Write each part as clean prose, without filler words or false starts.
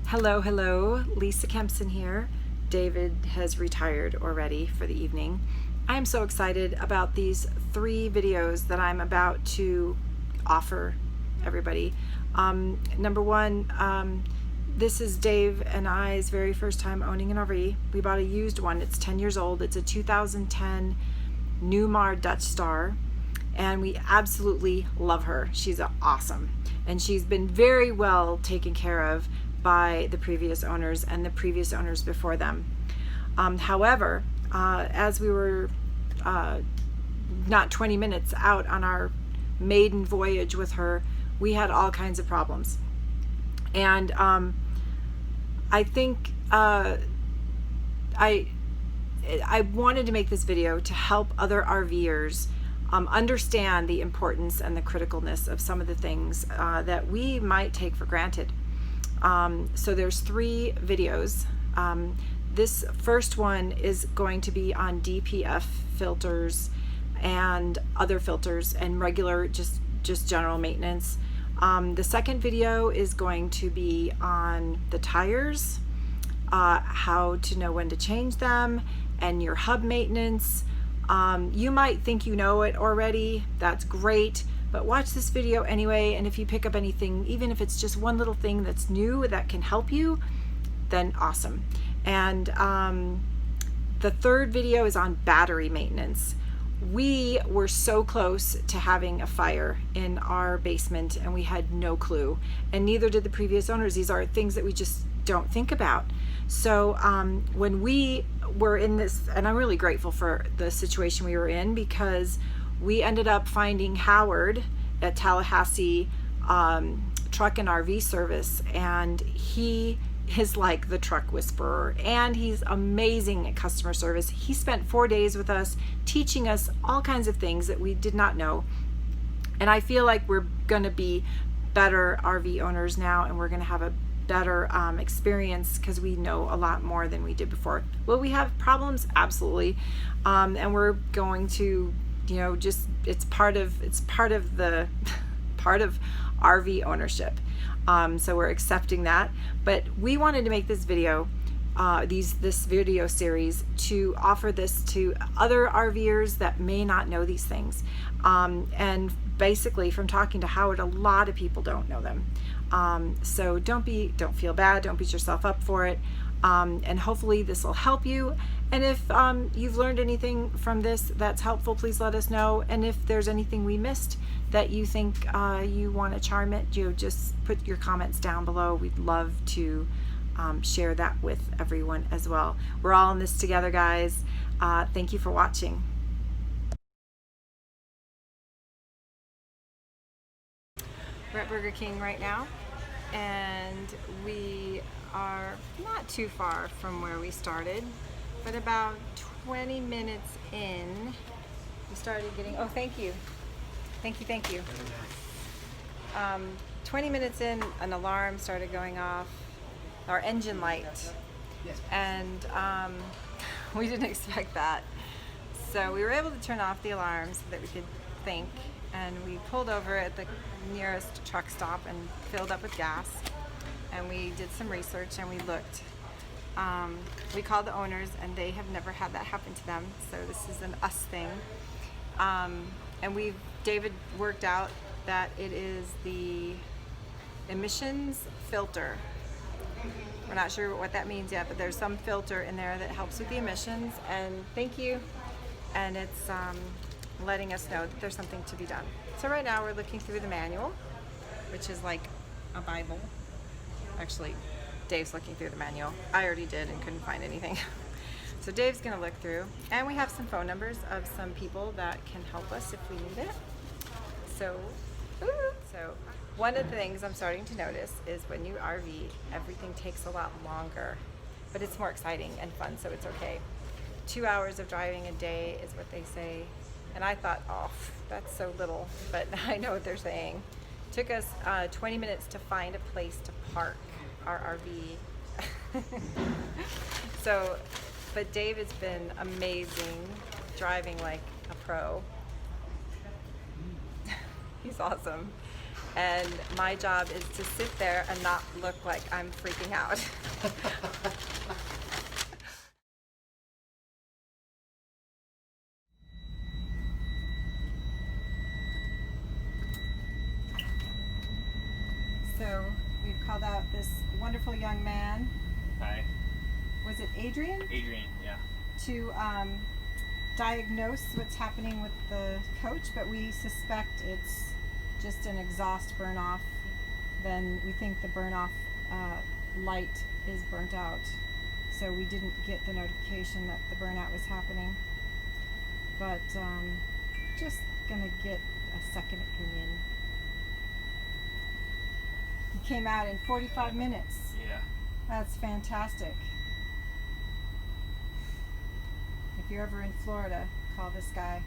Hello, hello, Lisa Kempson here. David has retired already for the evening. I am so excited about these 3 videos that I'm about to offer everybody. Number 1, this is Dave and I's very first time owning an RV. We bought a used one. It's 10 years old. It's a 2010 Newmar Dutch Star, and we absolutely love her. She's awesome, and she's been very well taken care of by the previous owners and the previous owners before them. However, as we were not 20 minutes out on our maiden voyage with her, we had all kinds of problems. And I think I wanted to make this video to help other RVers understand the importance and the criticalness of some of the things that we might take for granted. So there's 3 videos. This first one is going to be on DPF filters and other filters and regular just general maintenance. The second video is going to be on the tires, how to know when to change them, and your hub maintenance. You might think you know it already. That's great. But watch this video anyway, and if you pick up anything, even if it's just one little thing that's new that can help you, then awesome. And the third video is on battery maintenance. We were so close to having a fire in our basement, and we had no clue, and neither did the previous owners. These are things that we just don't think about. So when we were in this, and I'm really grateful for the situation we were in, because we ended up finding Howard at Tallahassee truck and RV service, and he is like the truck whisperer, and he's amazing at customer service. He spent 4 days with us teaching us all kinds of things that we did not know, and I feel like we're gonna be better RV owners now, and we're gonna have a better experience because we know a lot more than we did before. Will we have problems? Absolutely. And we're going to, you know, just it's part of the part of RV ownership. So we're accepting that. But we wanted to make this video, this video series, to offer this to other RVers that may not know these things. And basically, from talking to Howard, a lot of people don't know them. So don't feel bad. Don't beat yourself up for it. And hopefully this will help you. And if you've learned anything from this that's helpful, please let us know. And if there's anything we missed that you think you want to charm it, just put your comments down below. We'd love to share that with everyone as well. We're all in this together, guys. Thank you for watching. We're at Burger King right now, and we are not too far from where we started, but about 20 minutes in, we started getting, oh, thank you. 20 minutes in, an alarm started going off, our engine light, and we didn't expect that. So we were able to turn off the alarm so that we could think, and we pulled over at the nearest truck stop and filled up with gas, and we did some research and we looked. We called the owners, and they have never had that happen to them, so this is an us thing. And David worked out that it is the emissions filter. We're not sure what that means yet, but there's some filter in there that helps with the emissions, and thank you. And it's letting us know that there's something to be done. So right now we're looking through the manual, which is like a Bible. Actually, Dave's looking through the manual. I already did and couldn't find anything. So Dave's gonna look through, and we have some phone numbers of some people that can help us if we need it. So one of the things I'm starting to notice is when you RV, everything takes a lot longer, but it's more exciting and fun, so it's okay. 2 hours of driving a day is what they say. And I thought, oh, that's so little, but I know what they're saying. Took us 20 minutes to find a place to park our RV. But David's been amazing, driving like a pro. He's awesome. and my job is to sit there and not look like I'm freaking out. So we've called out this wonderful young man. Hi. Was it Adrian? Adrian, yeah. To diagnose what's happening with the coach, but we suspect it's just an exhaust burn off. Then we think the burn off light is burnt out. So we didn't get the notification that the burnout was happening. But just gonna get a second opinion. He came out in 45 minutes. Yeah. That's fantastic. If you're ever in Florida, call this guy.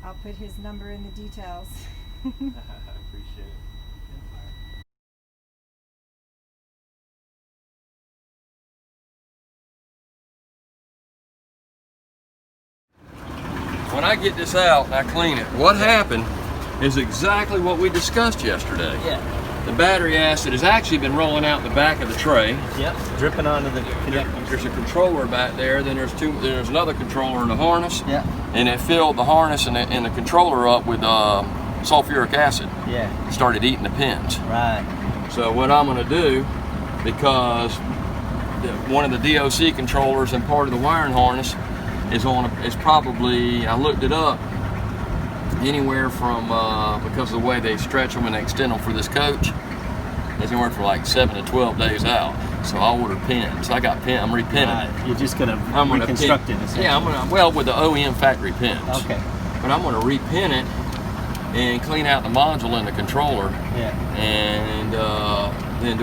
I'll put his number in the details. I appreciate it. When I get this out and I clean it, what happened is exactly what we discussed yesterday. Yeah. The battery acid has actually been rolling out the back of the tray. Yep. Dripping onto the connectors. There's a controller back there, then there's another controller in the harness. Yeah. And it filled the harness and the controller up with sulfuric acid. Yeah. Started eating the pins. Right. So what I'm gonna do, because one of the DOC controllers and part of the wiring harness is probably, I looked it up, anywhere from, because of the way they stretch them and they extend them for this coach, it's anywhere from like 7 to 12 days out. So I ordered pins. I got pin. I'm repinning. Right. You're just gonna reconstruct it. Yeah, well, with the OEM factory pins. Okay. But I'm gonna repin it and clean out the module in the controller. Yeah. And then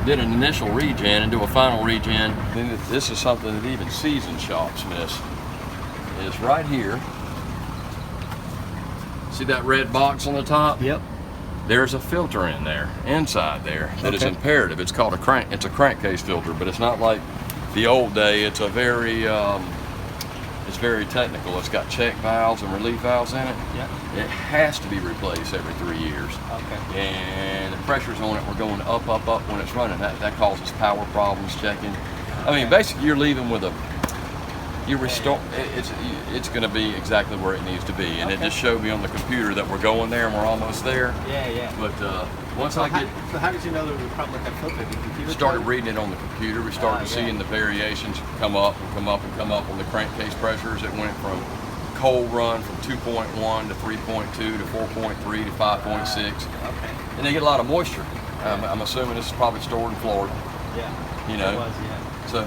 did an initial regen and do a final regen. Then this is something that even seasoned shops miss. Is right here. See that red box on the top? Yep. There's a filter in there, inside there, that is imperative. It's called it's a crankcase filter, but it's not like the old day. It's a very, it's very technical. It's got check valves and relief valves in it. Yep. It has to be replaced every 3 years. Okay. And the pressures on it were going up, up, up when it's running. That causes power problems checking. I mean, basically you're leaving with you restore, it's going to be exactly where it needs to be. And it just showed me on the computer that we're going there and we're almost there. Yeah, yeah. But once So I get... So how did you know there was a problem with that filter? Did the computer started tell you? reading it on the computer. We started seeing the variations come up and come up and come up on the crankcase pressures. It went from cold run from 2.1 to 3.2 to 4.3 to 5.6. Okay. And they get a lot of moisture. I'm assuming this is probably stored in Florida. Yeah. You know. It was, yeah. So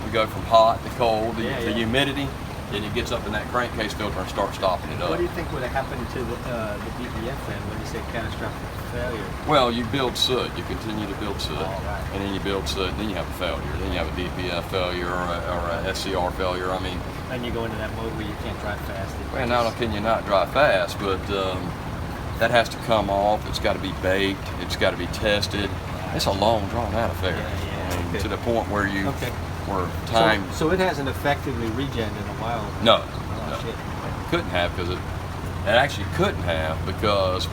we go from hot to cold, the Yeah. humidity, and it gets up in that crankcase filter and starts stopping it up. What do you think would have happened to the DEF then when you say catastrophic failure? Well, you build soot. You continue to build soot, right. and then you build soot, and then you have a failure. Then you have a DPF failure or a SCR failure. I mean, Then you go into that mode where you can't drive fast. well, not only can you not drive fast, but that has to come off. It's got to be baked. It's got to be tested. It's a long, drawn-out affair. Yeah. I mean, to the point where where So, time. so it hasn't effectively regened in a while. No, Oh, no. shit. Couldn't have, because it actually couldn't have, because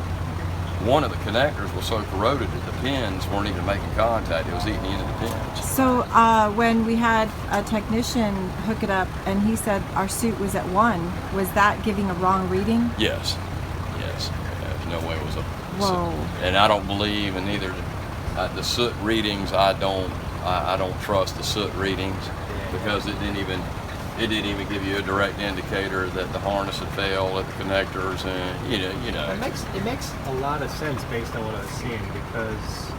one of the connectors was so corroded that the pins weren't even making contact. It was eating into the pins. So when we had a technician hook it up and he said our suit was at 1, was that giving a wrong reading? Yes. There's no way it was a. Whoa. And I don't believe in either the soot readings. I don't trust the soot readings, because it didn't even give you a direct indicator that the harness had failed at the connectors, and you know. It makes a lot of sense based on what I was seeing, because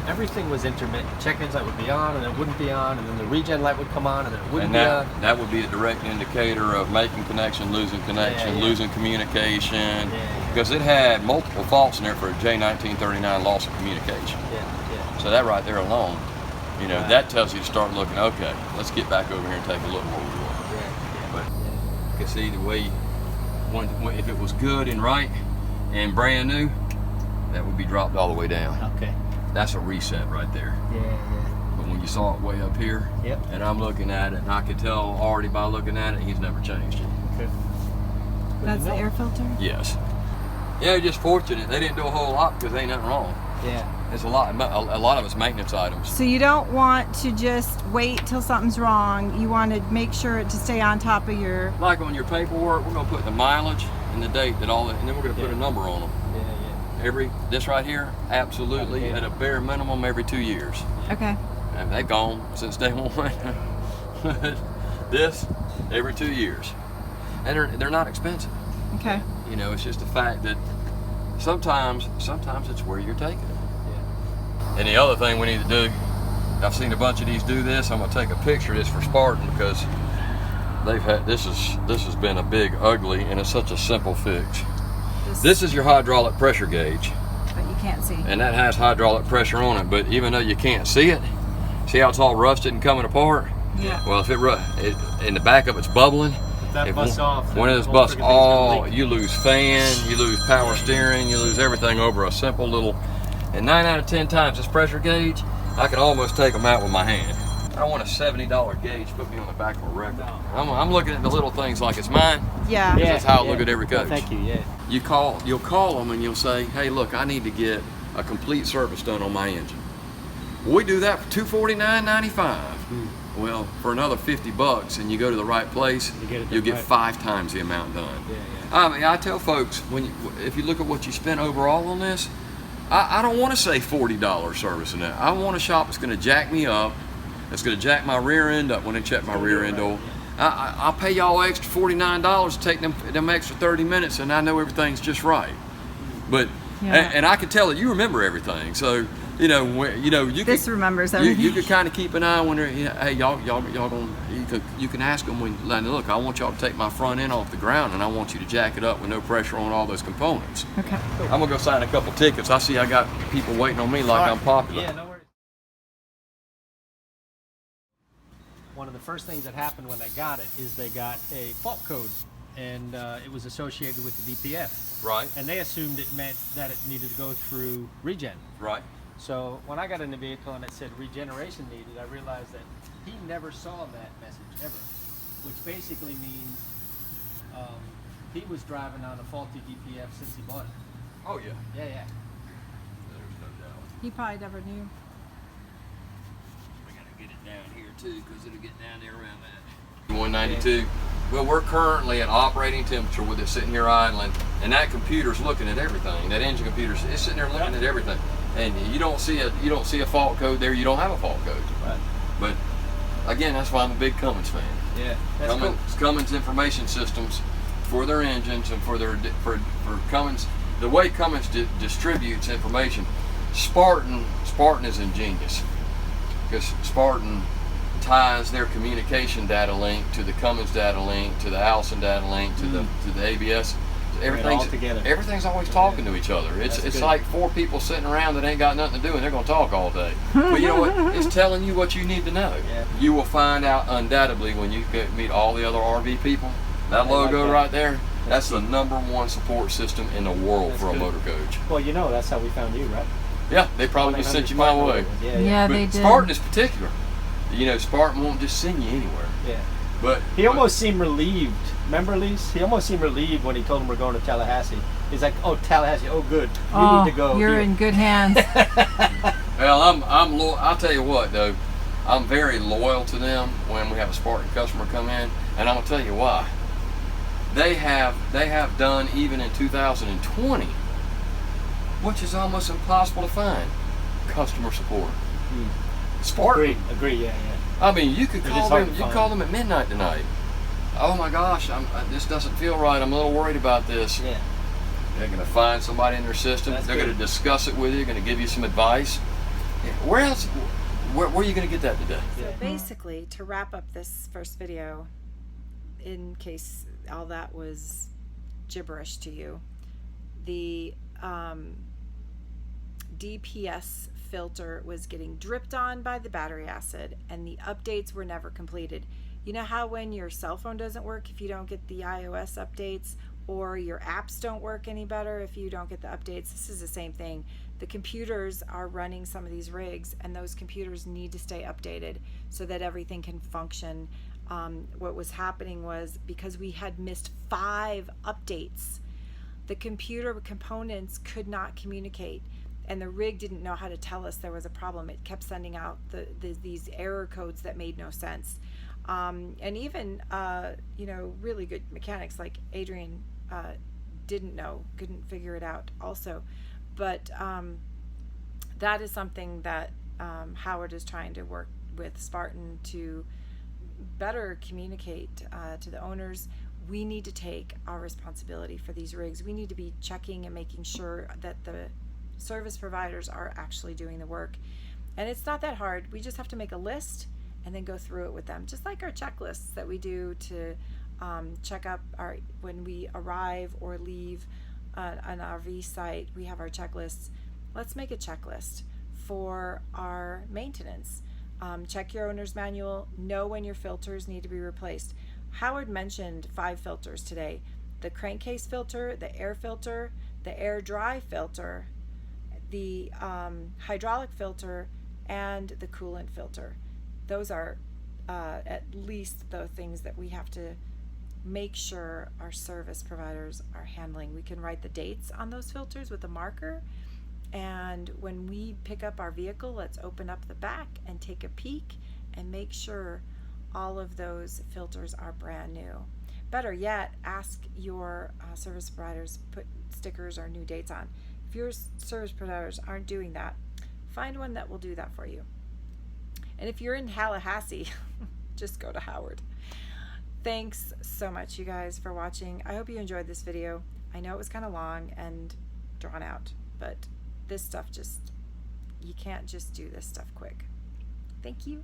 everything was intermittent. Check-ins light would be on, and it wouldn't be on, and then the regen light would come on, and then it wouldn't be on. That would be a direct indicator of making connection, losing connection, losing communication, because it had multiple faults in there for a J1939 loss of communication. Yeah. So that right there alone, that tells you to start looking, okay, let's get back over here and take a look where we were. Yeah. But you can see the way, if it was good and right and brand new, that would be dropped all the way down. Okay. That's a reset right there. Yeah. But when you saw it way up here, and I'm looking at it, and I could tell already by looking at it, he's never changed it. Okay. That's the air filter? Yes. Yeah, just fortunate. They didn't do a whole lot because there ain't nothing wrong. Yeah. It's a lot of it's maintenance items. So you don't want to just wait till something's wrong. You want to make sure to stay on top of your... Like on your paperwork, we're going to put the mileage and the date that all that, and then we're going to put a number on them. This right here, absolutely, at a bare minimum, every 2 years. Okay. And they've gone since day one. This, every 2 years. And they're not expensive. Okay. You know, it's just the fact that sometimes it's where you're taking it. Yeah. And the other thing we need to do, I've seen a bunch of these do this. I'm gonna take a picture of this for Spartan because they've had this has been a big ugly, and it's such a simple fix. This is your hydraulic pressure gauge. But you can't see. And that has hydraulic pressure on it, but even though you can't see it, see how it's all rusted and coming apart? Yeah. Well, if it in the back of it's bubbling, If that busts off, one of those busts, you lose fan, you lose power steering, you lose everything over a simple little. And 9 out of 10 times this pressure gauge, I can almost take them out with my hand. I don't want a $70 gauge put me on the back of a record. No. I'm looking at the little things like it's mine. Yeah. That's how I look at every coach. Well, thank you. Yeah. You'll call them and you'll say, hey, look, I need to get a complete service done on my engine. We do that for $249.95. Well, for another $50, and you go to the right place, you'll get 5 times the amount done. I mean, I tell folks, if you look at what you spent overall on this, I don't want to say $40 servicing that. I want a shop that's going to jack me up, that's going to jack my rear end up when they check my rear end oil. I'll pay y'all extra $49 to take them extra 30 minutes, and I know everything's just right. But and I can tell that you remember everything, so. This remembers everything. You could kind of keep an eye when they're, hey, y'all gonna, you can ask them look, I want y'all to take my front end off the ground, and I want you to jack it up with no pressure on all those components. Okay. I'm gonna go sign a couple tickets. I see I got people waiting on me like I'm popular. Yeah, no worries. One of the first things that happened when they got it is they got a fault code, and it was associated with the DPF. Right. And they assumed it meant that it needed to go through regen. Right. So when I got in the vehicle and it said regeneration needed, I realized that he never saw that message ever, which basically means he was driving on a faulty DPF since he bought it. Oh yeah. Yeah. There's no doubt. He probably never knew. We gotta get it down here too, because it'll get down there around that. 192. Well, we're currently at operating temperature with it sitting here idling, and that computer's looking at everything. That engine computer's sitting there looking at everything. And you don't see a fault code there. You don't have a fault code. Right. But again, that's why I'm a big Cummins fan. Yeah. That's cool. Cummins information systems for their engines and for Cummins, the way Cummins distributes information. Spartan is ingenious because Spartan ties their communication data link to the Cummins data link to the Allison data link to the ABS. Everything's always talking to each other. It's like 4 people sitting around that ain't got nothing to do, and they're going to talk all day. But you know what? It's telling you what you need to know. Yeah. You will find out undoubtedly when you meet all the other RV people. That logo right there, that's the #1 support system in the world for a motor coach. Well, that's how we found you, right? Yeah, they probably just sent you my way. Yeah, they did. Spartan is particular. Spartan won't just send you anywhere. Yeah. But he almost seemed relieved. Remember, Elise? He almost seemed relieved when he told him we're going to Tallahassee. He's like, "Oh, Tallahassee, oh good, we need to go." You're in good hands. Well, I'll tell you what though, I'm very loyal to them when we have a Spartan customer come in, and I'm gonna tell you why. They have done even in 2020, which is almost impossible to find, customer support. Spartan. Agree. Yeah. I mean, you could call them. You call them at midnight tonight. Oh my gosh, this doesn't feel right. I'm a little worried about this. Yeah. They're going to find somebody in their system. They're going to discuss it with you. They're going to give you some advice. Where else? Where are you going to get that today? So basically, to wrap up this first video, in case all that was gibberish to you, the DPS filter was getting dripped on by the battery acid, and the updates were never completed. You know how when your cell phone doesn't work if you don't get the iOS updates, or your apps don't work any better if you don't get the updates? This is the same thing. The computers are running some of these rigs, and those computers need to stay updated so that everything can function. What was happening was, because we had missed 5 updates, The computer components could not communicate, and the rig didn't know how to tell us there was a problem. It kept sending out these error codes that made no sense. And even really good mechanics like Adrian couldn't figure it out also. But that is something that Howard is trying to work with Spartan to better communicate to the owners. We need to take our responsibility for these rigs. We need to be checking and making sure that the service providers are actually doing the work. And it's not that hard. We just have to make a list and then go through it with them, just like our checklists that we do to check up when we arrive or leave an RV site. We have our checklists. Let's make a checklist for our maintenance. Check your owner's manual. Know when your filters need to be replaced. Howard mentioned 5 filters today: the crankcase filter, the air filter, the air dry filter, the hydraulic filter, and the coolant filter. Those are at least the things that we have to make sure our service providers are handling. We can write the dates on those filters with a marker, and when we pick up our vehicle, let's open up the back and take a peek and make sure all of those filters are brand new. Better yet, ask your service providers, put stickers or new dates on. If your service providers aren't doing that, find one that will do that for you. And if you're in Tallahassee, just go to Howard. Thanks so much, you guys, for watching. I hope you enjoyed this video. I know it was kind of long and drawn out, but this stuff you can't just do this stuff quick. Thank you.